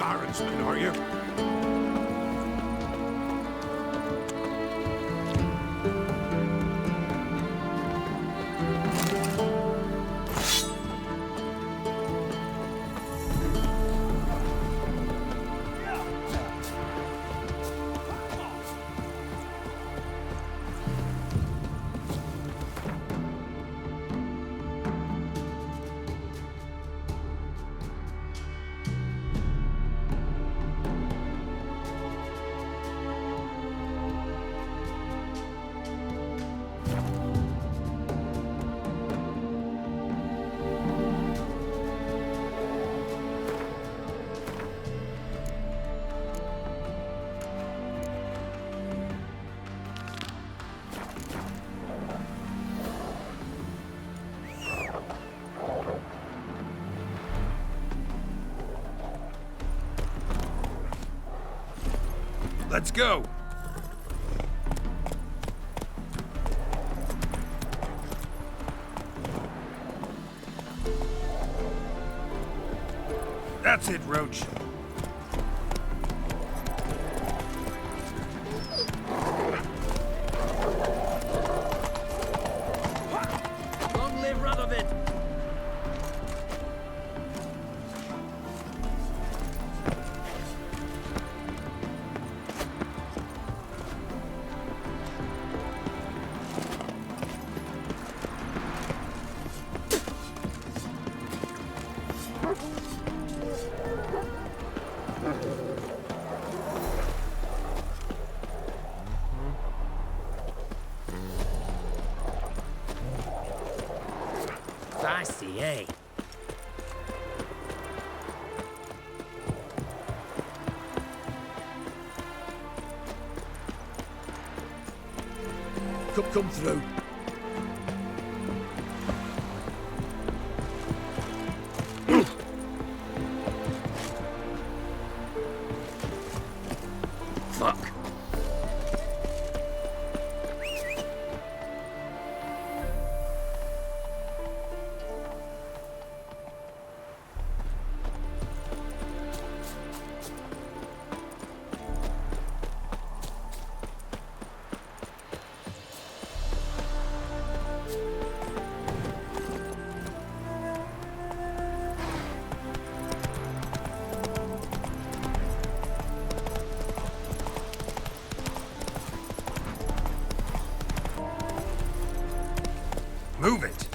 Ironsman, are you? Let's go! That's it, Roach. Long live Radovid! Fancy, eh? Come through. Fuck. Move it!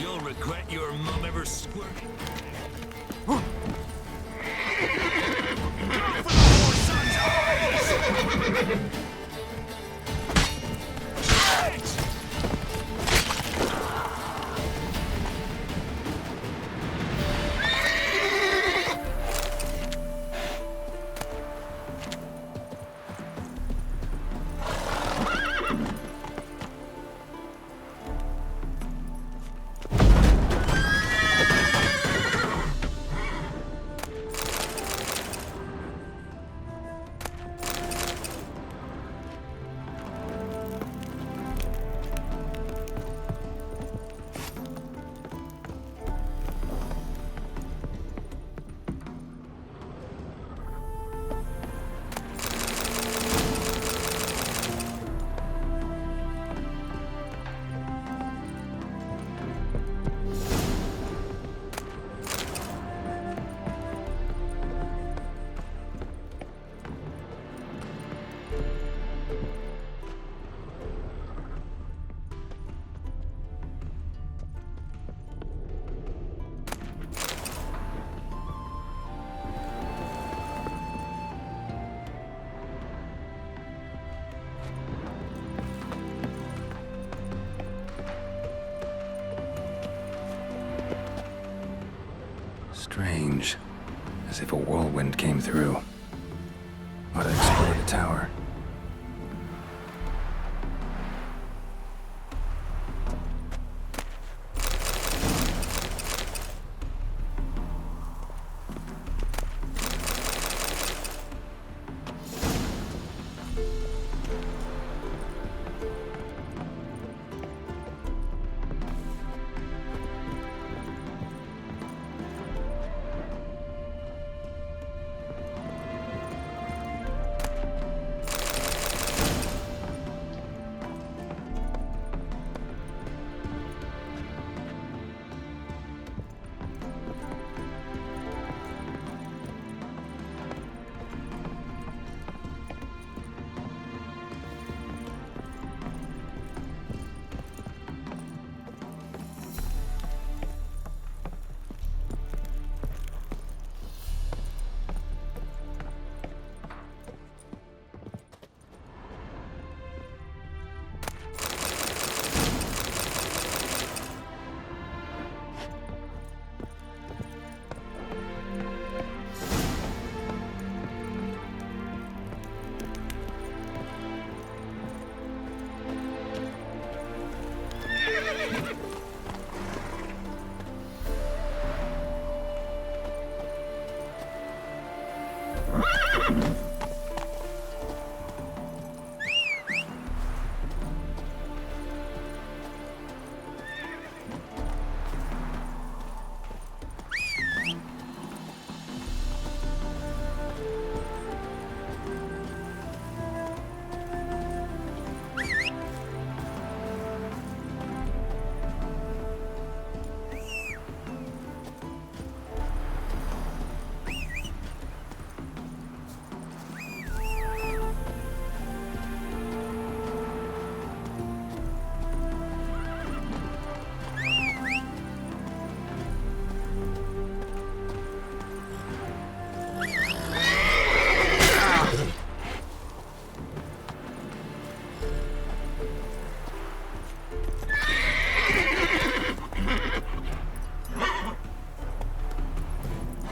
You'll regret your mum ever squirting. Strange. As if a whirlwind came through. Ought to explore the tower.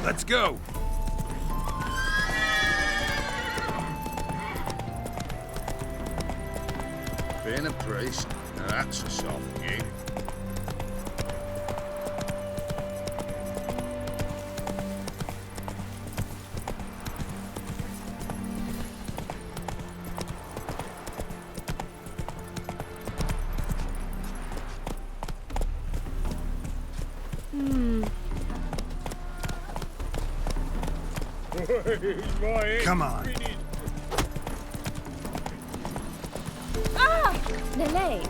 Let's go! Being a priest, now that's a soft gig. Come on. Ah! Lele!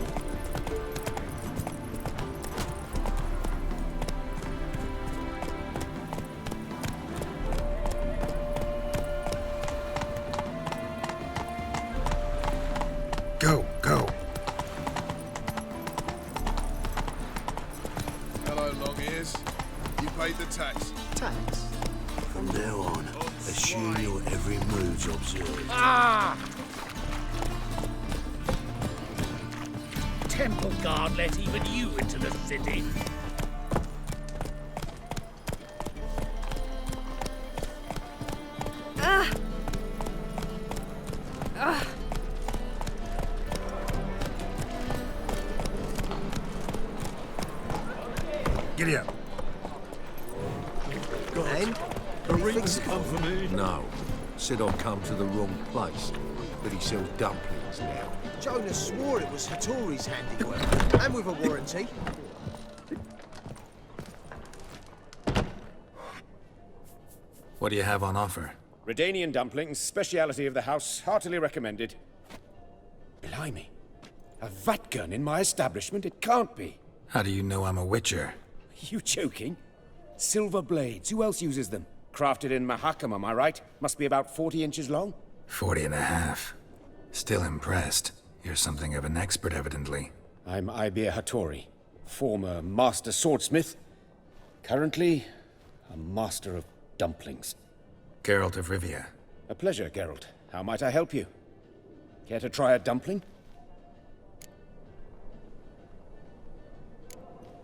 Go, go. Hello, long ears. You paid the tax. Tax? From now on, assume your every move's observed. Temple guard let even you into the city. Giddy up. And? The rings come for me. No. Said I'd come to the wrong place. But he sells dumplings now. Jonas swore it was Hattori's handiwork, and with a warranty. What do you have on offer? Redanian dumplings, speciality of the house, heartily recommended. Blimey. A vatgun in my establishment? It can't be. How do you know I'm a witcher? You joking? Silver blades, who else uses them? Crafted in Mahakam, am I right? Must be about 40 inches long? 40 and a half. Still impressed. You're something of an expert, evidently. I'm Ibir Hattori, former master swordsmith. Currently, a master of dumplings. Geralt of Rivia. A pleasure, Geralt. How might I help you? Care to try a dumpling?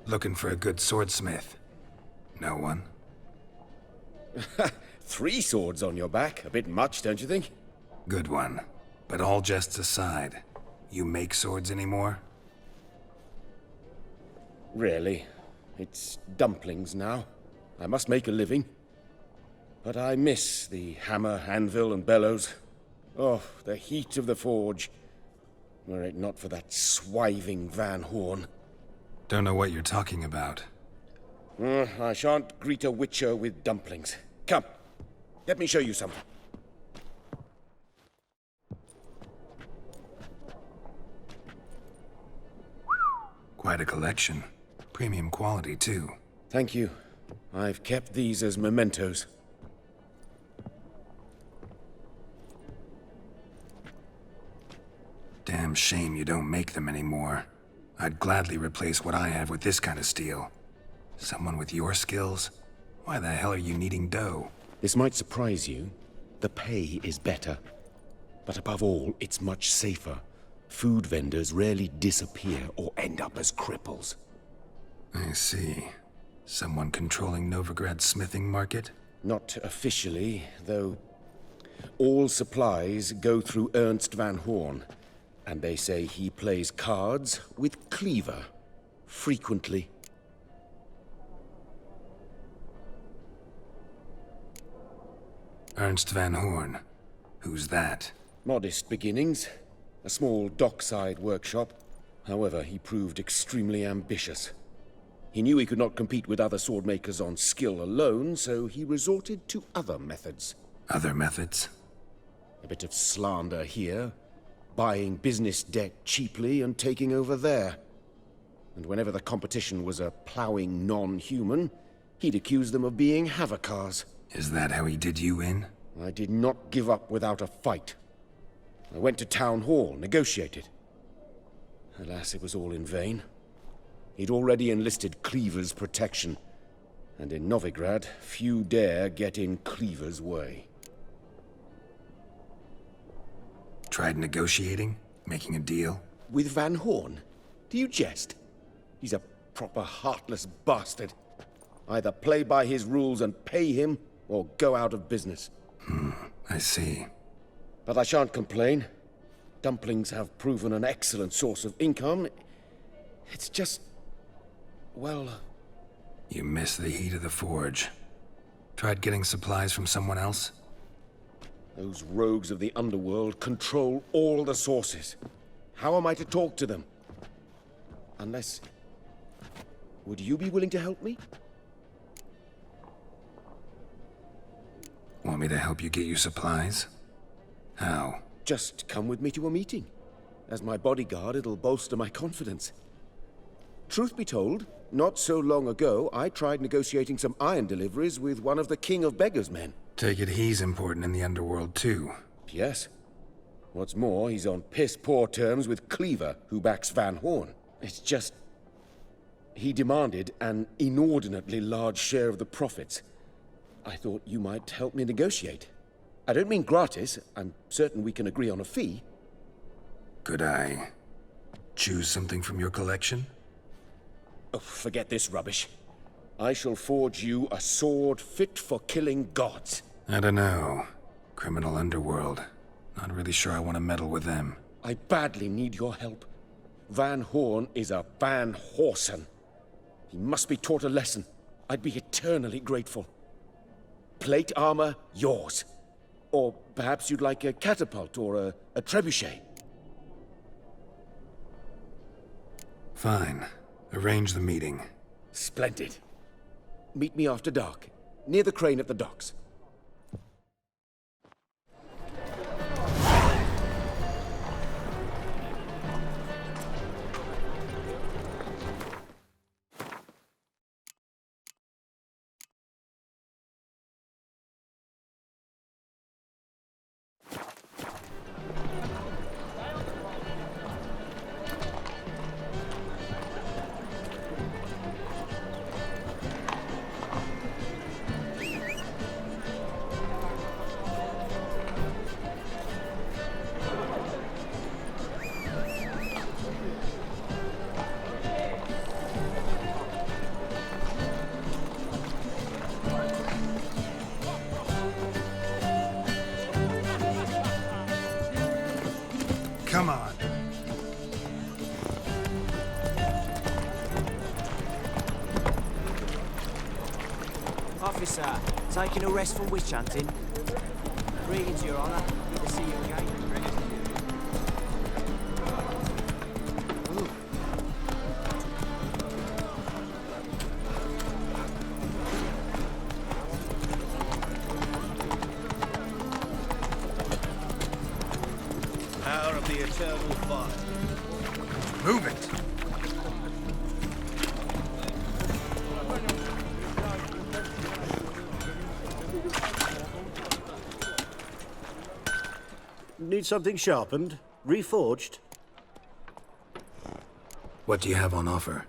Looking for a good swordsmith. No one? 3 swords on your back. A bit much, don't you think? Good one. But all jests aside, you make swords anymore? Really. It's dumplings now. I must make a living. But I miss the hammer, anvil, and bellows. Oh, the heat of the forge. Were it not for that swiving Van Horn. Don't know what you're talking about. I shan't greet a witcher with dumplings. Come, let me show you something. Quite a collection. Premium quality, too. Thank you. I've kept these as mementos. Damn shame you don't make them anymore. I'd gladly replace what I have with this kind of steel. Someone with your skills? Why the hell are you needing dough? This might surprise you. The pay is better. But above all, it's much safer. Food vendors rarely disappear or end up as cripples. I see. Someone controlling Novigrad's smithing market? Not officially, though all supplies go through Ernst Van Horn. And they say he plays cards with Cleaver. Frequently. Ernst Van Horn. Who's that? Modest beginnings. A small dockside workshop. However, he proved extremely ambitious. He knew he could not compete with other swordmakers on skill alone, so he resorted to other methods. Other methods? A bit of slander here. Buying business debt cheaply and taking over there. And whenever the competition was a ploughing non-human, he'd accuse them of being Havocars. Is that how he did you in? I did not give up without a fight. I went to Town Hall, negotiated. Alas, it was all in vain. He'd already enlisted Cleaver's protection, and in Novigrad, few dare get in Cleaver's way. Tried negotiating? Making a deal? With Van Horn? Do you jest? He's a proper heartless bastard. Either play by his rules and pay him, or go out of business. I see. But I shan't complain. Dumplings have proven an excellent source of income. It's just... well... You miss the heat of the forge. Tried getting supplies from someone else? Those rogues of the underworld control all the sources. How am I to talk to them? Unless... would you be willing to help me? Want me to help you get you supplies? How? Just come with me to a meeting. As my bodyguard, it'll bolster my confidence. Truth be told, not so long ago, I tried negotiating some iron deliveries with one of the King of Beggars' men. Take it he's important in the underworld, too. Yes. What's more, he's on piss-poor terms with Cleaver, who backs Van Horn. It's just... he demanded an inordinately large share of the profits. I thought you might help me negotiate. I don't mean gratis. I'm certain we can agree on a fee. Could I choose something from your collection? Oh, forget this rubbish. I shall forge you a sword fit for killing gods. I don't know. Criminal underworld. Not really sure I want to meddle with them. I badly need your help. Van Horn is a Van Horsen. He must be taught a lesson. I'd be eternally grateful. Plate armor, yours. Or perhaps you'd like a catapult or a trebuchet. Fine. Arrange the meeting. Splendid. Meet me after dark, near the crane at the docks. officer. Taking a rest from witch hunting. Greetings, Your Honour. Good to see you again. Power of the eternal fire. Move it. Need something sharpened? Reforged? What do you have on offer?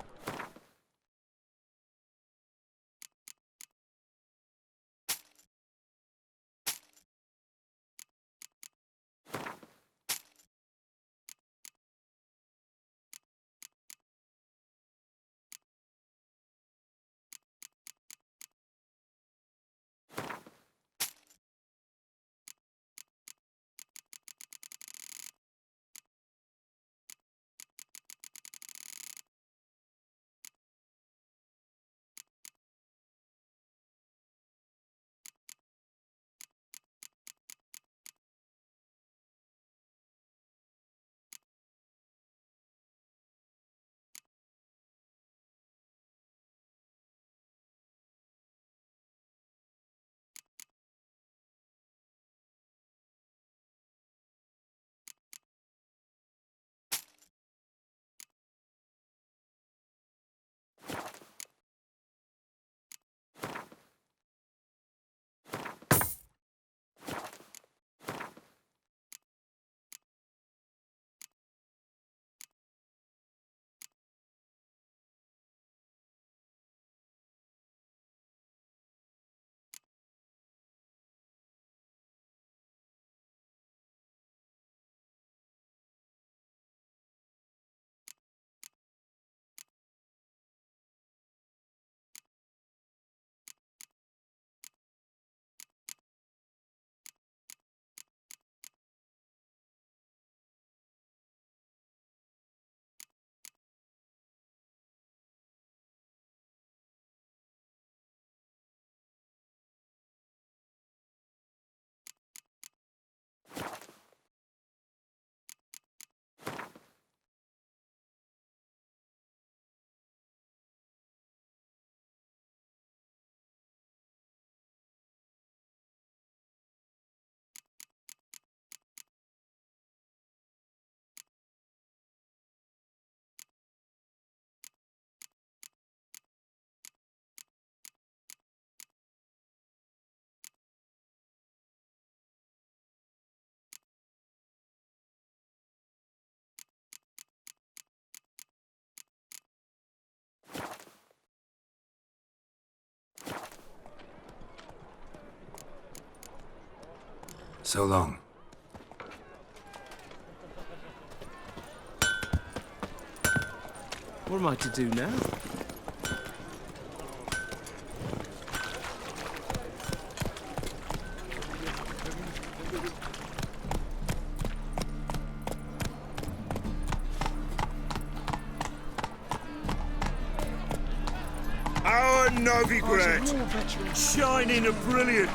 So long. What am I to do now? Our Novigrad! Shining and brilliant!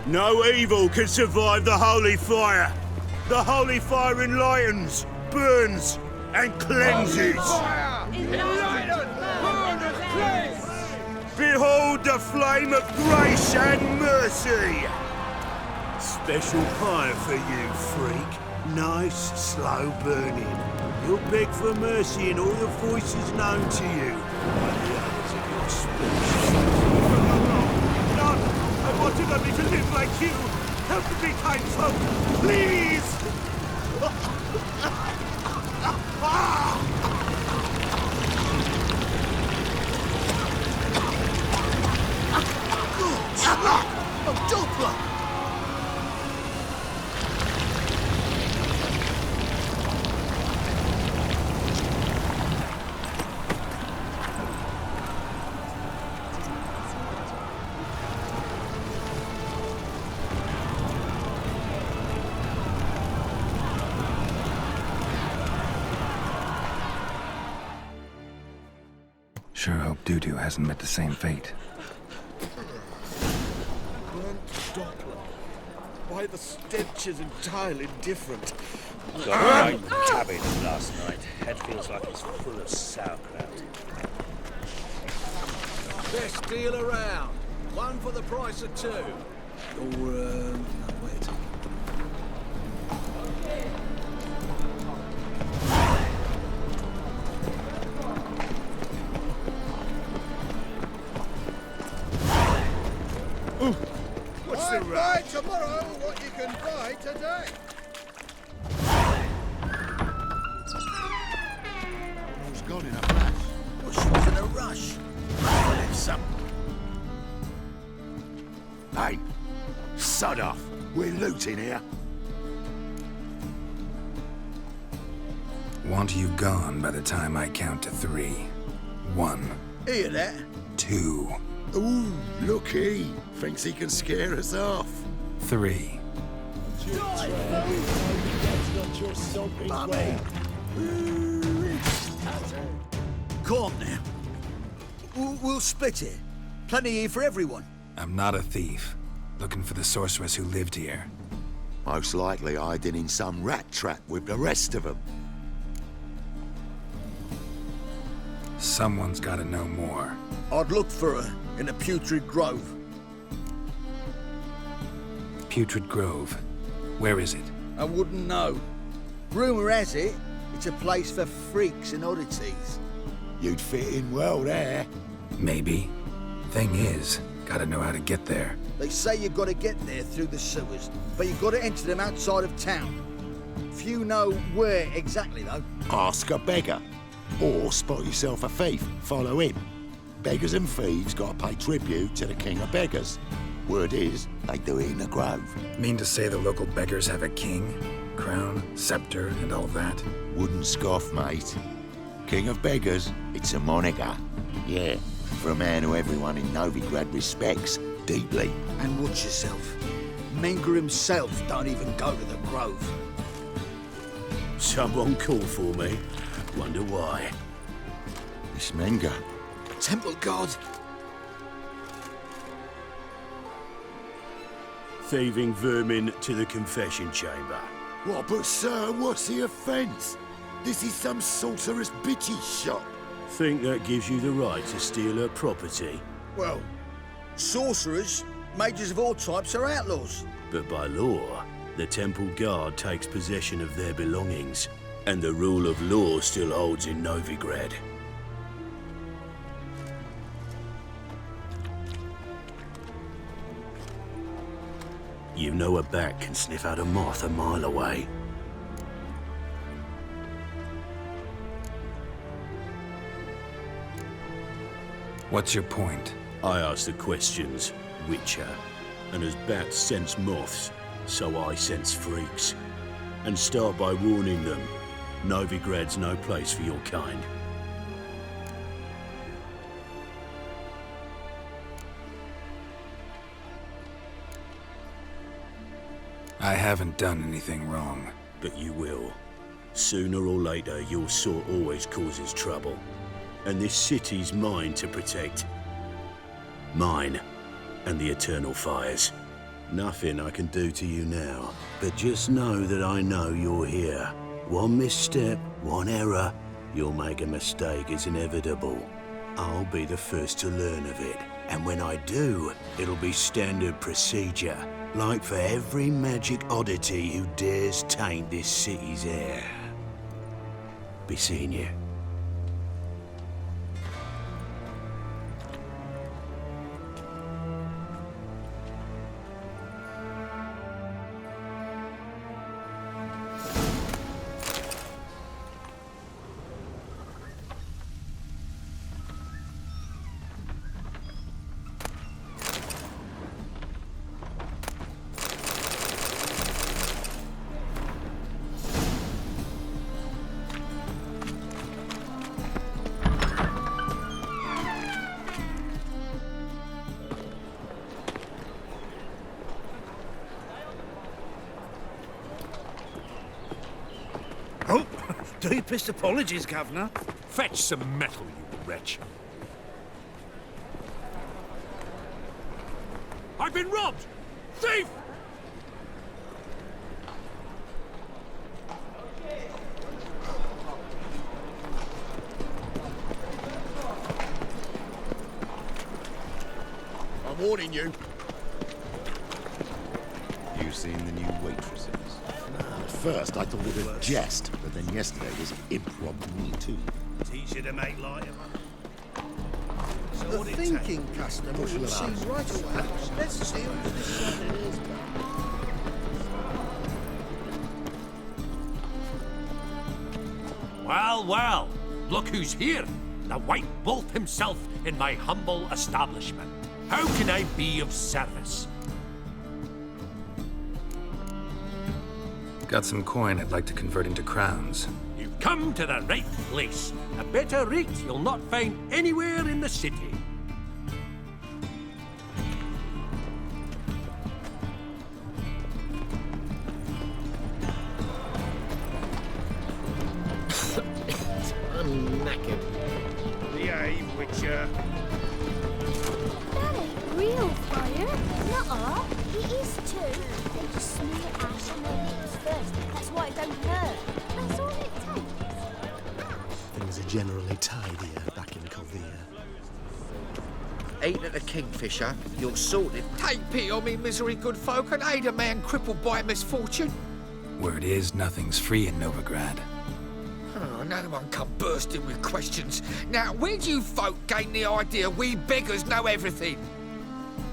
No evil can survive the holy fire. The holy fire enlightens, burns, and cleanses. Behold the flame of grace and mercy. Special fire for you, freak. Nice, slow burning. You'll beg for mercy in all the voices known to you by the others of your species. None! I wanted only to live like you! Help me, kind folk! Please! Oh, Doppler! Sure hope Dudu hasn't met the same fate. Burnt Doppler. Why, the stench is entirely different. Got right cabbage last night. Head feels like it's full of sauerkraut. Best deal around. One for the price of two. Or, no, wait. What's the buy tomorrow what you can buy today. Who's gone in a flash? Well, she was in a rush. Let's some. Hey, sod off. We're looting here. Want you gone by the time I count to 3. 1, Hear that? 2, Ooh, looky. Thinks he can scare us off. 3. Calm now. We'll split it. Plenty here for everyone. I'm not a thief. Looking for the sorceress who lived here. Most likely hiding in some rat trap with the rest of them. Someone's gotta know more. I'd look for her in the Putrid Grove. Putrid Grove. Where is it? I wouldn't know. Rumour has it, it's a place for freaks and oddities. You'd fit in well there. Maybe. Thing is, gotta know how to get there. They say you've got to get there through the sewers, but you've got to enter them outside of town. Few know where exactly, though. Ask a beggar. Or spot yourself a thief. Follow him. Beggars and thieves got to pay tribute to the king of beggars. Word is, they do it in the grove. Mean to say the local beggars have a king, crown, scepter, and all that? Wouldn't scoff, mate. King of beggars, it's a moniker. Yeah, for a man who everyone in Novigrad respects deeply. And watch yourself. Menger himself don't even go to the Grove. Someone called for me. Wonder why. It's Menger. Temple God. Thieving vermin to the confession chamber. What, but sir, what's the offence? This is some sorcerer's bitchy shop. Think that gives you the right to steal her property? Well, sorcerers, mages of all types are outlaws. But by law, the temple guard takes possession of their belongings, and the rule of law still holds in Novigrad. You know a bat can sniff out a moth a mile away. What's your point? I ask the questions, Witcher, and as bats sense moths, so I sense freaks. And start by warning them, Novigrad's no place for your kind. I haven't done anything wrong. But you will. Sooner or later, your sort always causes trouble. And this city's mine to protect. Mine and the eternal fires. Nothing I can do to you now, but just know that I know you're here. One misstep, one error, you'll make a mistake, it's inevitable. I'll be the first to learn of it, and when I do, it'll be standard procedure, like for every magic oddity who dares taint this city's air. Be seeing you. Oh, deepest apologies, Governor. Fetch some metal, you wretch. been robbed! Thief! I'm warning you. You seen the new waitresses? At first, I thought it was a jest, but then yesterday was impromptu too. Teach you to make light of it. The thinking customer will see right away the best deals this side of his back. Well, well, look who's here. The White Wolf himself in my humble establishment. How can I be of service? Got some coin I'd like to convert into crowns. You've come to the right place. A better rate you'll not find anywhere in the city. I'm knackered. Behave, Witcher. That ain't real fire. Nuh-uh. It is too. They just smear ash on their lips first. That's why it don't hurt. That's all it takes. Things are generally tidier back in Calvia. Eat at the Kingfisher, you're sorted. Take pity on me, misery good folk, and aid a man crippled by misfortune. Word is, nothing's free in Novigrad. Oh, another one come bursting with questions. Now, where do you folk gain the idea we beggars know everything?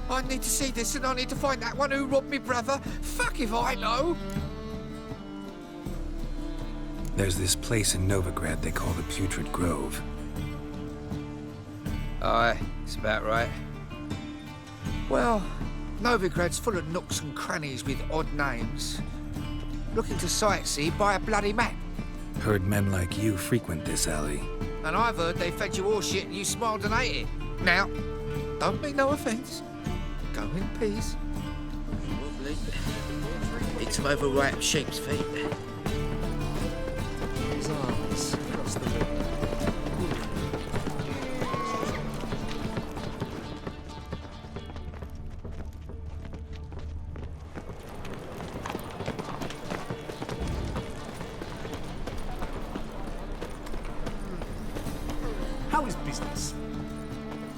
I need to see this and I need to find that one who robbed me brother. Fuck if I know. There's this place in Novigrad they call the Putrid Grove. Aye, it's about right. Well, Novigrad's full of nooks and crannies with odd names. Looking to sightsee by a bloody map. Heard men like you frequent this alley. And I've heard they fed you all shit and you smiled and ate it. Now, don't mean no offence. Go in peace. Wobbly. Eat some overripe sheep's feet. His arms across the river. How is business?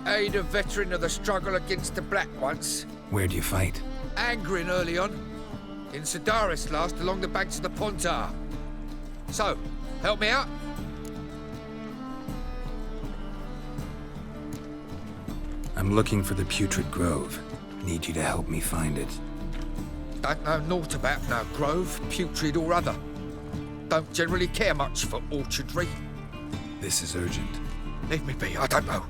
Aid a veteran of the struggle against the Black once. Where'd you fight? Angering early on. In Sedaris last, along the banks of the Pontar. So, help me out? I'm looking for the Putrid Grove. Need you to help me find it. Don't know naught about no grove, putrid or other. Don't generally care much for orchardry. This is urgent. Leave me be, I don't know.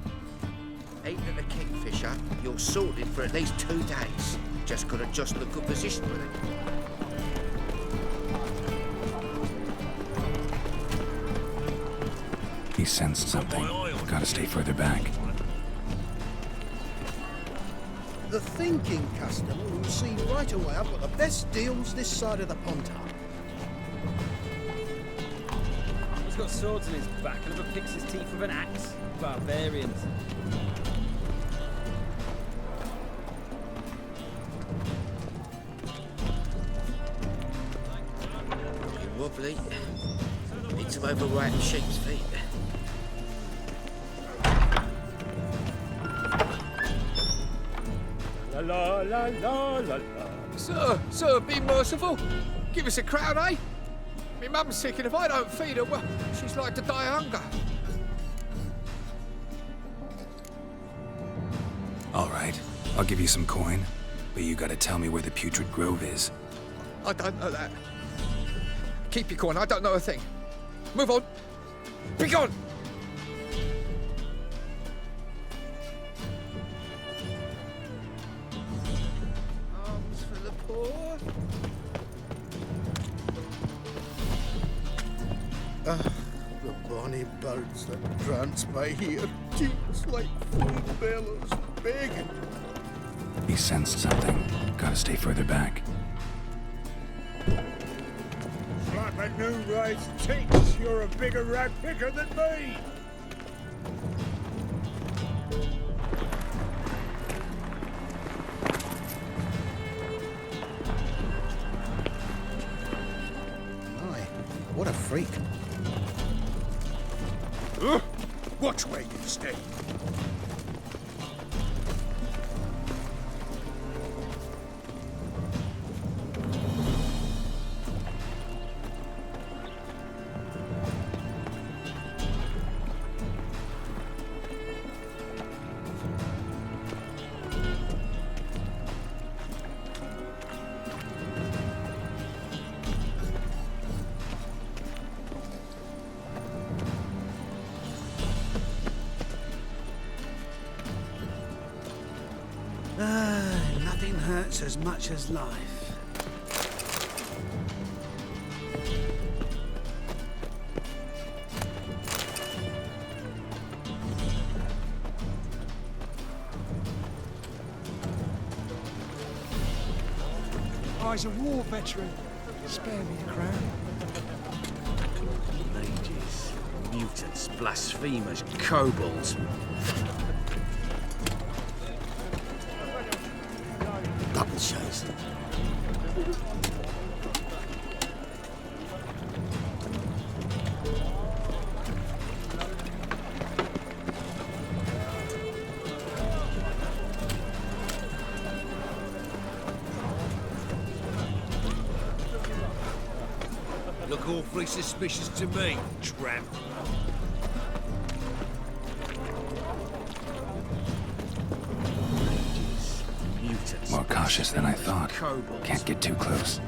Eating at the Kingfisher, you're sorted for at least 2 days. Just gotta adjust the good position with it. He sensed something. Gotta stay further back. The thinking customer will see right away I've got the best deals this side of the Pontar. He's got swords in his back and never picks his teeth with an axe. Barbarians. Looking wobbly. Need some overripe sheep's feet. La la la la la la. Sir, be merciful. Give us a crown, eh? Me mum's sick, and if I don't feed her, well, she's like to die of hunger. All right, I'll give you some coin, but you gotta tell me where the Putrid Grove is. I don't know that. Keep your coin, I don't know a thing. Move on. Be gone! Arms for the poor. The bonny birds that prance by here, cheeks like full bellows, begging. He sensed something. Gotta stay further back. Like my new raised teats, you're a bigger rat picker than me. Watch where you stay. Nothing hurts as much as life. I's a war veteran. Spare me a crown. Mages, mutants, blasphemers, kobolds. Double chase. Look awfully suspicious to me, tramp. More cautious than I thought. Can't get too close.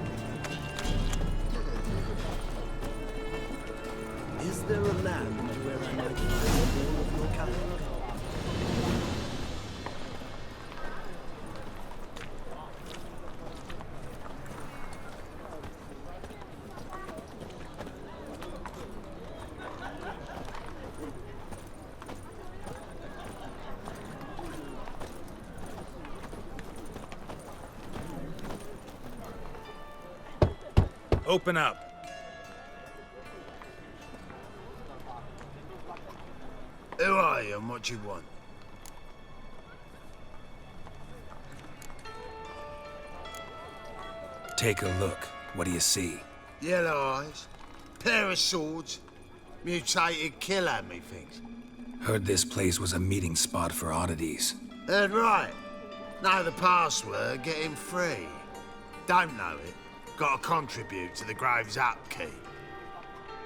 Is there a land where I might find all of your kind? Open up. Who are you and what do you want? Take a look. What do you see? Yellow eyes, pair of swords, mutated killer, methinks. Heard this place was a meeting spot for oddities. Heard right. Know the password, get him free. Don't know it, gotta contribute to the Grave's upkeep.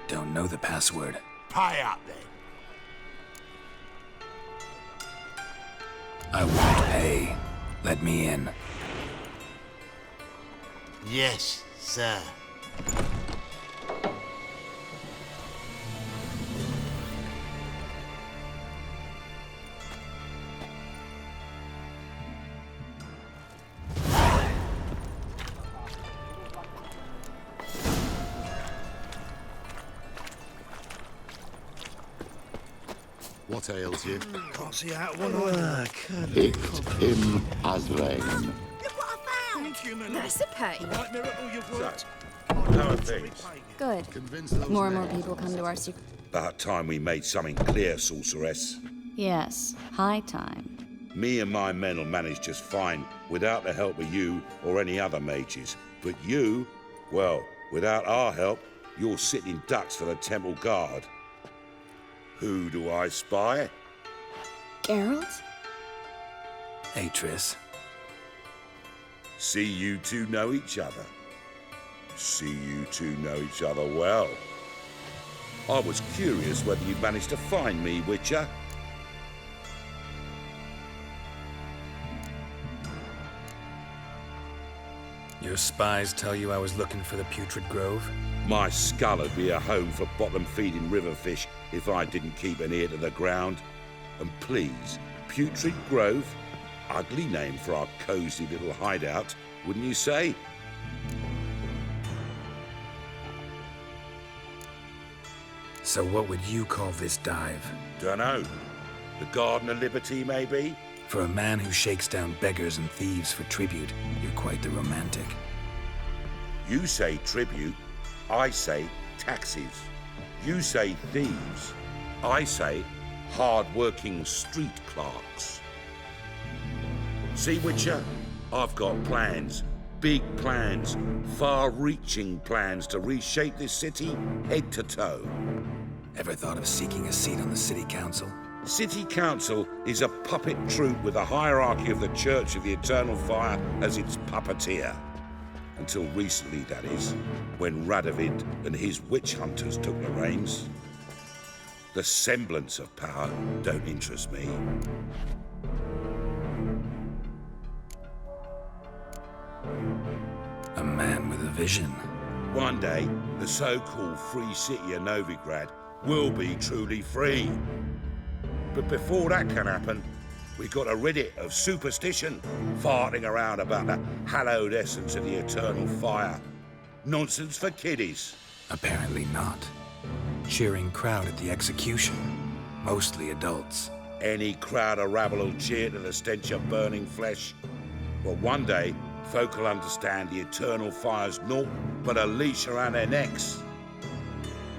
Don't know the password. Pay up then. I won't pay. Let me in. Yes, sir. What ails you? Can't see out one eye. Hit him as rain. Recipe. How are things? Good. More and more people come to our secret. About time we made something clear, sorceress. Yes, high time. Me and my men will manage just fine without the help of you or any other mages. But you, well, without our help, you're sitting ducks for the temple guard. Who do I spy? Geralt? Hey, Triss. See you two know each other. See you two know each other well. I was curious whether you'd managed to find me, Witcher. Your spies tell you I was looking for the Putrid Grove? My skull would be a home for bottom-feeding river fish if I didn't keep an ear to the ground. And please, Putrid Grove? Ugly name for our cozy little hideout, wouldn't you say? So what would you call this dive? Dunno. The Garden of Liberty, maybe? For a man who shakes down beggars and thieves for tribute, you're quite the romantic. You say tribute, I say taxes. You say thieves, I say hard-working street clerks. See, Witcher, I've got plans. Big plans. Far-reaching plans to reshape this city head to toe. Ever thought of seeking a seat on the city council? City Council is a puppet troupe with a hierarchy of the Church of the Eternal Fire as its puppeteer. Until recently, that is, when Radovid and his witch hunters took the reins. The semblance of power don't interest me. A man with a vision. One day, the so-called free city of Novigrad will be truly free. But before that can happen, we got to rid it of superstition, farting around about the hallowed essence of the eternal fire. Nonsense for kiddies. Apparently not. Cheering crowd at the execution. Mostly adults. Any crowd of rabble will cheer to the stench of burning flesh. But one day, folk will understand the eternal fire's naught but a leash around their necks.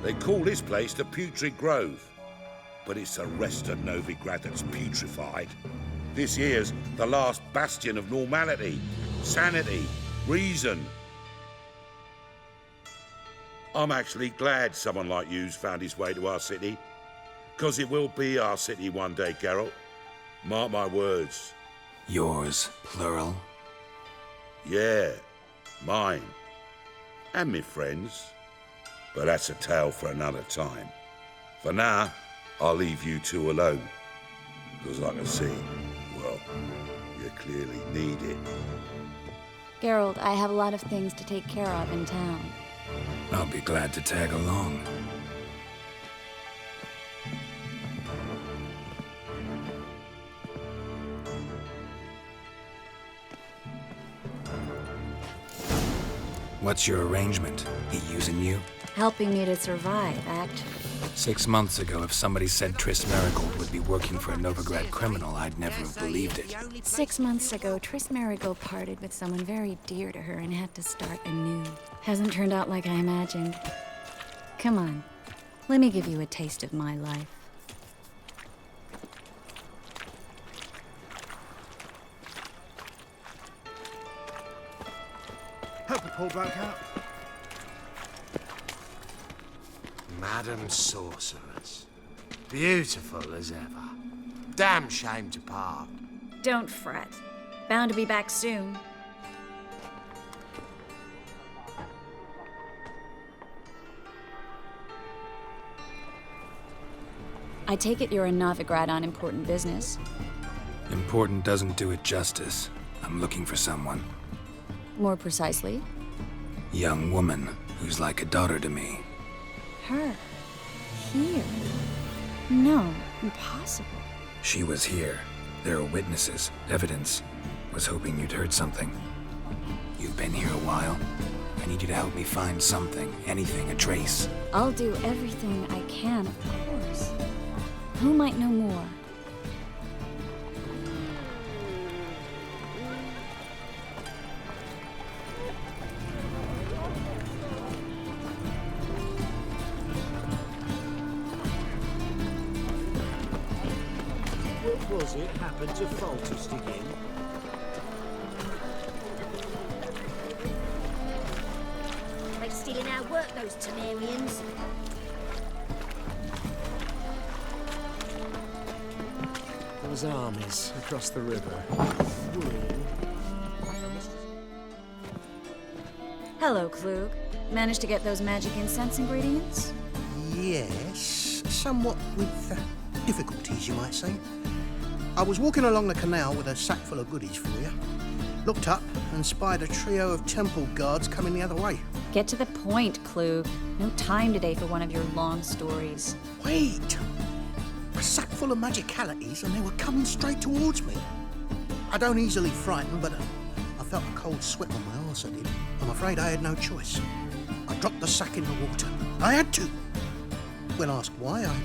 They call this place the Putrid Grove. But it's the rest of Novigrad that's putrefied. This here's the last bastion of normality, sanity, reason. I'm actually glad someone like you's found his way to our city. 'Cause it will be our city one day, Geralt. Mark my words. Yours, plural? Yeah, mine. And me friends. But that's a tale for another time. For now, I'll leave you two alone. 'Cause I can see, well, you clearly need it. Geralt, I have a lot of things to take care of in town. I'll be glad to tag along. What's your arrangement? He using you? Helping me to survive, actually. 6 months ago, if somebody said Triss Marigold would be working for a Novigrad criminal, I'd never have believed it. 6 months ago, Triss Marigold parted with someone very dear to her and had to start anew. Hasn't turned out like I imagined. Come on, let me give you a taste of my life. Help the poor bloke out. Madam Sorceress. Beautiful as ever. Damn shame to part. Don't fret. Bound to be back soon. I take it you're a Novigrad on important business. Important doesn't do it justice. I'm looking for someone. More precisely? Young woman who's like a daughter to me. Her? Here? No, impossible. She was here. There are witnesses, evidence. Was hoping you'd heard something. You've been here a while. I need you to help me find something, anything, a trace. I'll do everything I can, of course. Who might know more? What was it happened to Foltest again? They're stealing our work, those Temerians. Those armies across the river. Hello, Klug. Managed to get those magic incense ingredients? Yes, somewhat with difficulties, you might say. I was walking along the canal with a sack full of goodies for you. Looked up and spied a trio of temple guards coming the other way. Get to the point, Klug. No time today for one of your long stories. Wait! A sack full of magicalities and they were coming straight towards me. I don't easily frighten, but I felt a cold sweat on my arse, I did. I'm afraid I had no choice. I dropped the sack in the water. I had to! When asked why, I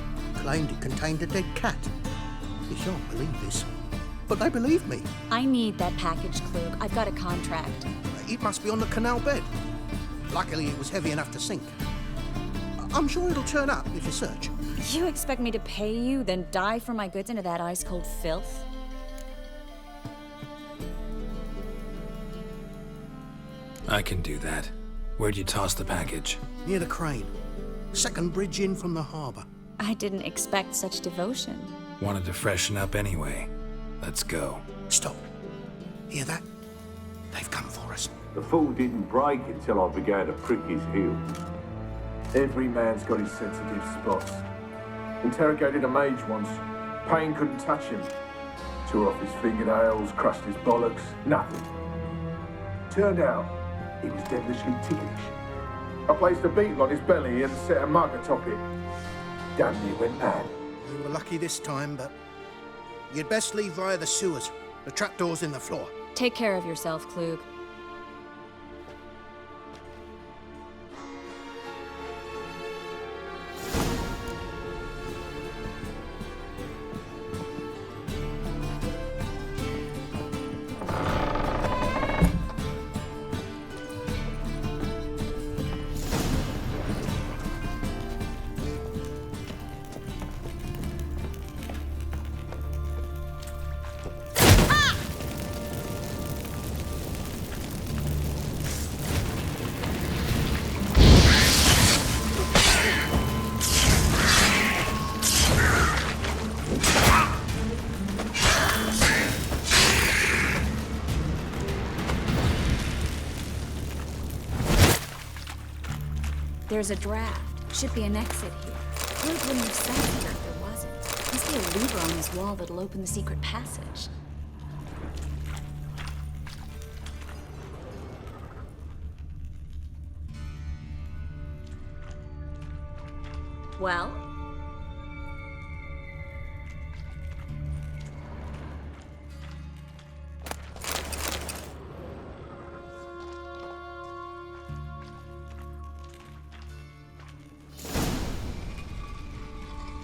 claimed it contained a dead cat. You shan't believe this, but they believed me. I need that package, Klug. I've got a contract. It must be on the canal bed. Luckily, it was heavy enough to sink. I'm sure it'll turn up if you search. You expect me to pay you, then dive for my goods into that ice-cold filth? I can do that. Where'd you toss the package? Near the crane. Second bridge in from the harbour. I didn't expect such devotion. Wanted to freshen up anyway. Let's go. Stop. Hear that? They've come for us. The fall didn't break until I began to prick his heels. Every man's got his sensitive spots. Interrogated a mage once. Pain couldn't touch him. Tore off his fingernails, crushed his bollocks, nothing. Turned out, he was devilishly ticklish. I placed a beetle on his belly and set a mug atop it. Damn near went mad. We were lucky this time, but you'd best leave via the sewers. The trapdoor's in the floor. Take care of yourself, Klug. There's a draft. Should be an exit here. Klug wouldn't have sent it here if there wasn't. Must be a lever on this wall that'll open the secret passage. Well?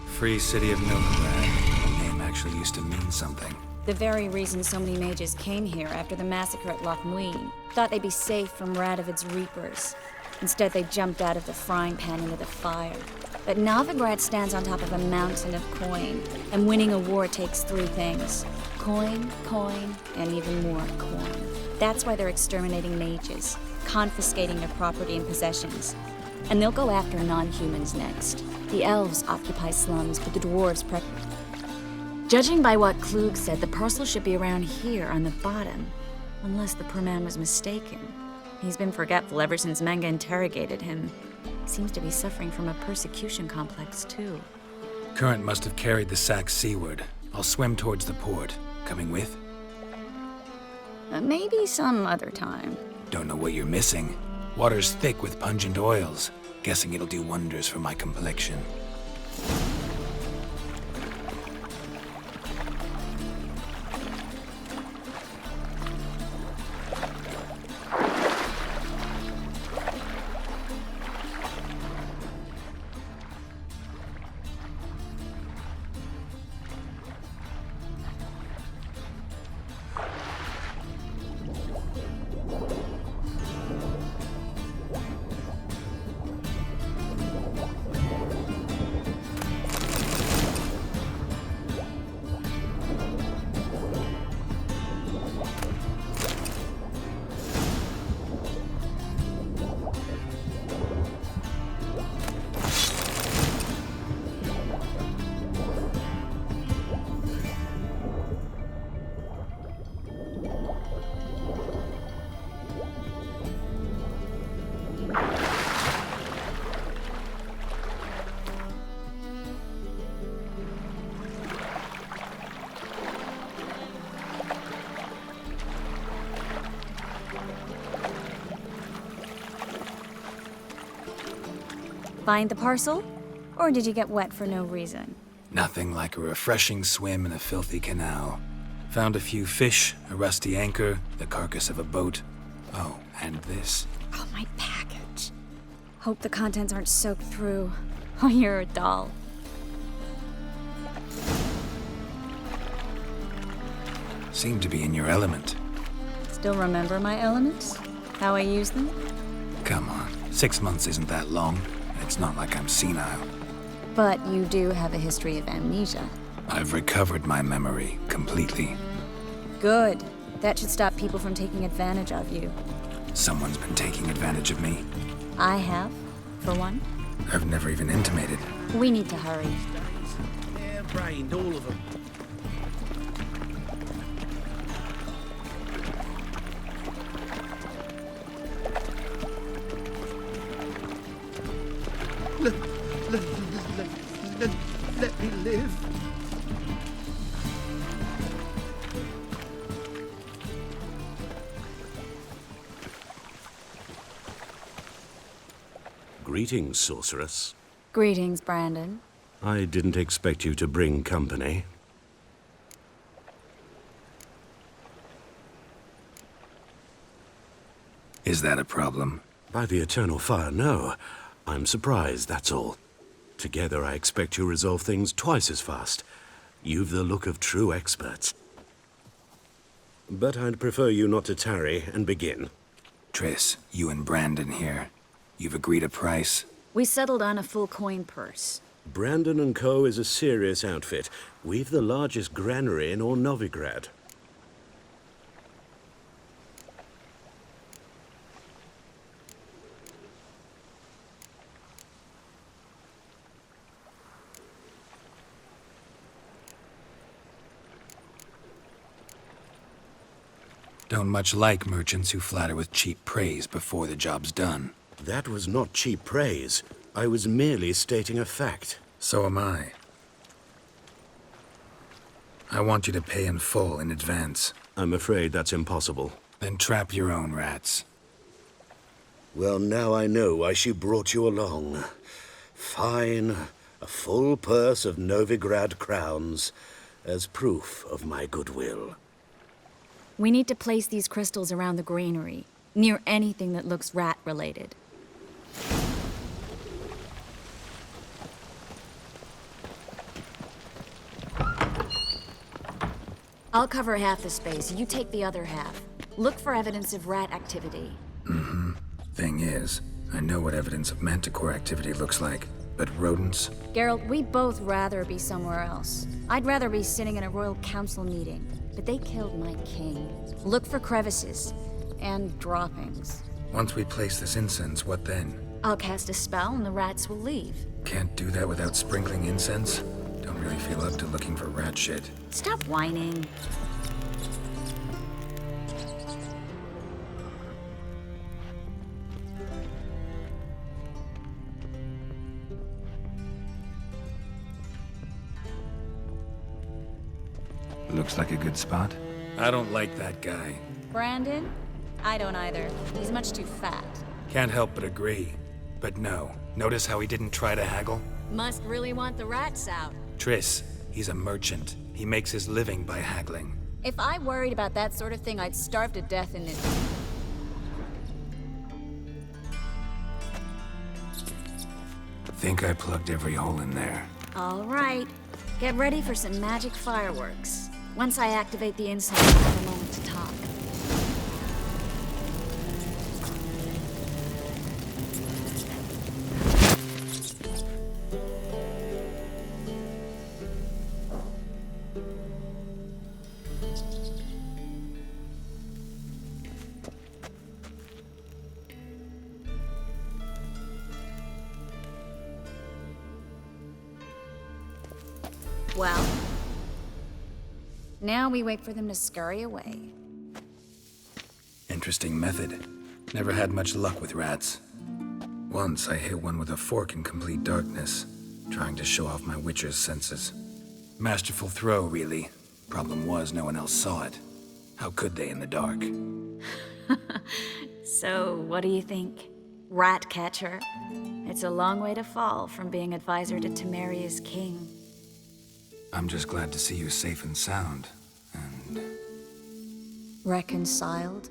Free City of Novigrad. The name actually used to mean something. The very reason so many mages came here after the massacre at Loch Muin. Thought they'd be safe from Radovid's reapers. Instead, they jumped out of the frying pan into the fire. But Novigrad stands on top of a mountain of coin, and winning a war takes three things. Coin, coin, and even more coin. That's why they're exterminating mages, confiscating their property and possessions. And they'll go after non-humans next. The elves occupy slums, but the dwarves prep. Judging by what Klug said, the parcel should be around here on the bottom. Unless the poor man was mistaken. He's been forgetful ever since Manga interrogated him. He seems to be suffering from a persecution complex, too. Current must have carried the sack seaward. I'll swim towards the port. Coming with? Maybe some other time. Don't know what you're missing. Water's thick with pungent oils. Guessing it'll do wonders for my complexion. Find the parcel? Or did you get wet for no reason? Nothing like a refreshing swim in a filthy canal. Found a few fish, a rusty anchor, the carcass of a boat. Oh, and this. Oh, my package. Hope the contents aren't soaked through. Oh, you're a doll. Seem to be in your element. Still remember my elements? How I use them? Come on, 6 months isn't that long. It's not like I'm senile. But you do have a history of amnesia. I've recovered my memory completely. Good. That should stop people from taking advantage of you. Someone's been taking advantage of me. I have, for one. I've never even intimated. We need to hurry. brained, all of them. Let me live. Greetings, sorceress. Greetings, Brandon. I didn't expect you to bring company. Is that a problem? By the eternal fire, no. I'm surprised, that's all. Together, I expect you resolve things twice as fast. You've the look of true experts. But I'd prefer you not to tarry and begin. Triss, you and Brandon here. You've agreed a price? We settled on a full coin purse. Brandon & Co. is a serious outfit. We've the largest granary in all Novigrad. Don't much like merchants who flatter with cheap praise before the job's done. That was not cheap praise. I was merely stating a fact. So am I. I want you to pay in full in advance. I'm afraid that's impossible. Then trap your own rats. Well, now I know why she brought you along. Fine. A full purse of Novigrad crowns as proof of my goodwill. We need to place these crystals around the granary, near anything that looks rat-related. I'll cover half the space, you take the other half. Look for evidence of rat activity. Mm-hmm. Thing is, I know what evidence of manticore activity looks like, but rodents? Geralt, we'd both rather be somewhere else. I'd rather be sitting in a royal council meeting, but they killed my king. Look for crevices and droppings. Once we place this incense, what then? I'll cast a spell and the rats will leave. Can't do that without sprinkling incense? Don't really feel up to looking for rat shit. Stop whining. Looks like a good spot. I don't like that guy. Brandon? I don't either. He's much too fat. Can't help but agree. But no. Notice how he didn't try to haggle? Must really want the rats out. Triss, he's a merchant. He makes his living by haggling. If I worried about that sort of thing, I'd starve to death in this. Think I plugged every hole in there. All right. Get ready for some magic fireworks. Once I activate the incense, we'll have a moment to talk. Well, now we wait for them to scurry away. Interesting method. Never had much luck with rats. Once I hit one with a fork in complete darkness, trying to show off my witcher's senses. Masterful throw, really. Problem was, no one else saw it. How could they in the dark? So, what do you think? Rat catcher? It's a long way to fall from being advisor to Temeria's king. I'm just glad to see you safe and sound, and... Reconciled?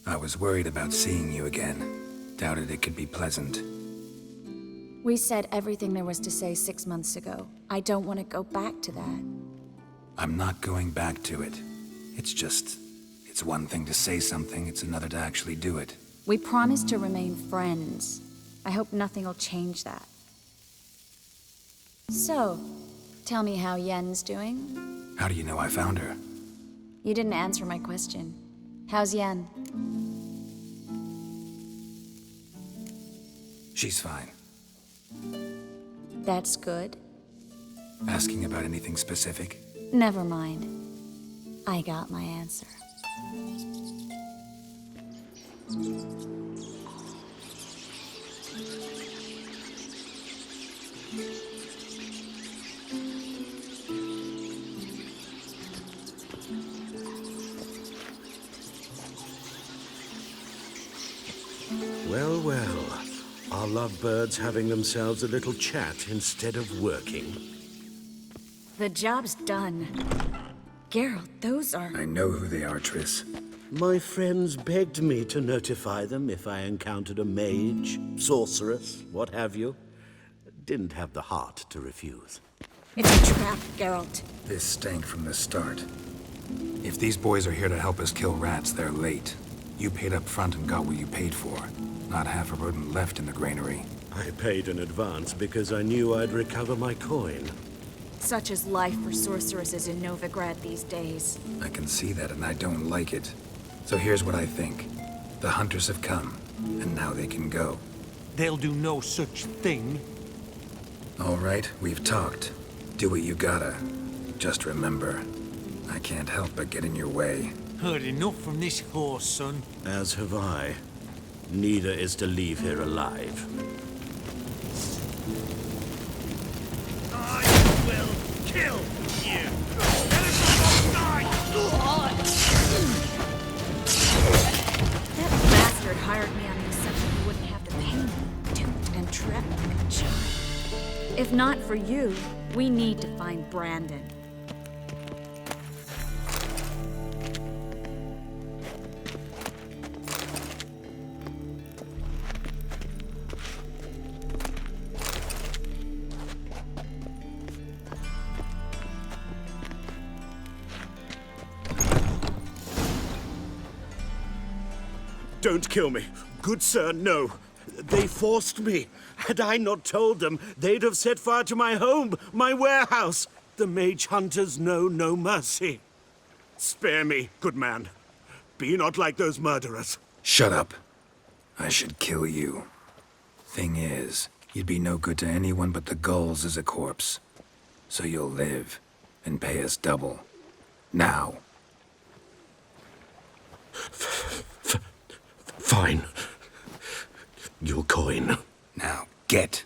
I was worried about seeing you again. Doubted it could be pleasant. We said everything there was to say 6 months ago. I don't want to go back to that. I'm not going back to it. It's just... It's one thing to say something, it's another to actually do it. We promised to remain friends. I hope nothing will change that. So, tell me how Yen's doing? How do you know I found her? You didn't answer my question. How's Yen? She's fine. That's good. Asking about anything specific? Never mind. I got my answer. Well, well. Our lovebirds having themselves a little chat instead of working. The job's done. Geralt, those are... I know who they are, Triss. My friends begged me to notify them if I encountered a mage, sorceress, what have you. Didn't have the heart to refuse. It's a trap, Geralt. This stank from the start. If these boys are here to help us kill rats, they're late. You paid up front and got what you paid for. Not half a rodent left in the granary. I paid in advance because I knew I'd recover my coin. Such is life for sorceresses in Novigrad these days. I can see that, and I don't like it. So here's what I think. The hunters have come, and now they can go. They'll do no such thing. All right, we've talked. Do what you gotta. Just remember, I can't help but get in your way. Heard enough from this horse, son. As have I. Neither is to leave here alive. I will kill you! That bastard hired me on the assumption he wouldn't have to pay me. Duped and trapped like a child. If not for you, we need to find Brandon. Don't kill me. Good sir, no. They forced me. Had I not told them, they'd have set fire to my home, my warehouse. The mage hunters know no mercy. Spare me, good man. Be not like those murderers. Shut up. I should kill you. Thing is, you'd be no good to anyone but the gulls as a corpse. So you'll live, and pay us double. Now. Fine. Your coin. Now, get.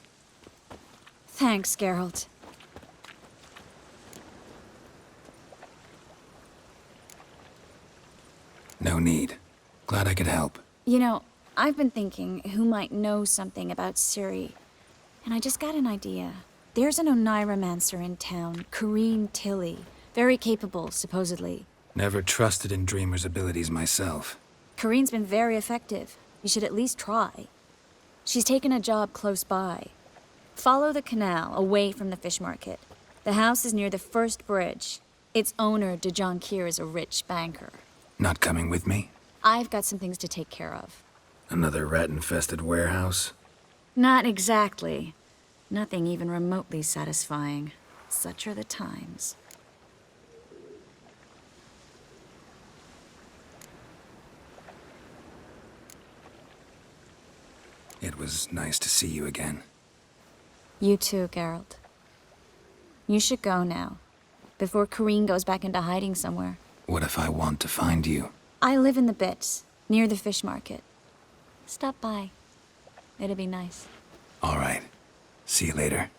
Thanks, Geralt. No need. Glad I could help. You know, I've been thinking who might know something about Ciri. And I just got an idea. There's an Oneiromancer in town, Corrine Tilly. Very capable, supposedly. Never trusted in Dreamer's abilities myself. Corrine's been very effective. You should at least try. She's taken a job close by. Follow the canal, away from the fish market. The house is near the first bridge. Its owner, de Jonquier, is a rich banker. Not coming with me? I've got some things to take care of. Another rat-infested warehouse? Not exactly. Nothing even remotely satisfying. Such are the times. It was nice to see you again. You too, Geralt. You should go now, before Corrine goes back into hiding somewhere. What if I want to find you? I live in the Bits, near the fish market. Stop by. It'll be nice. All right. See you later.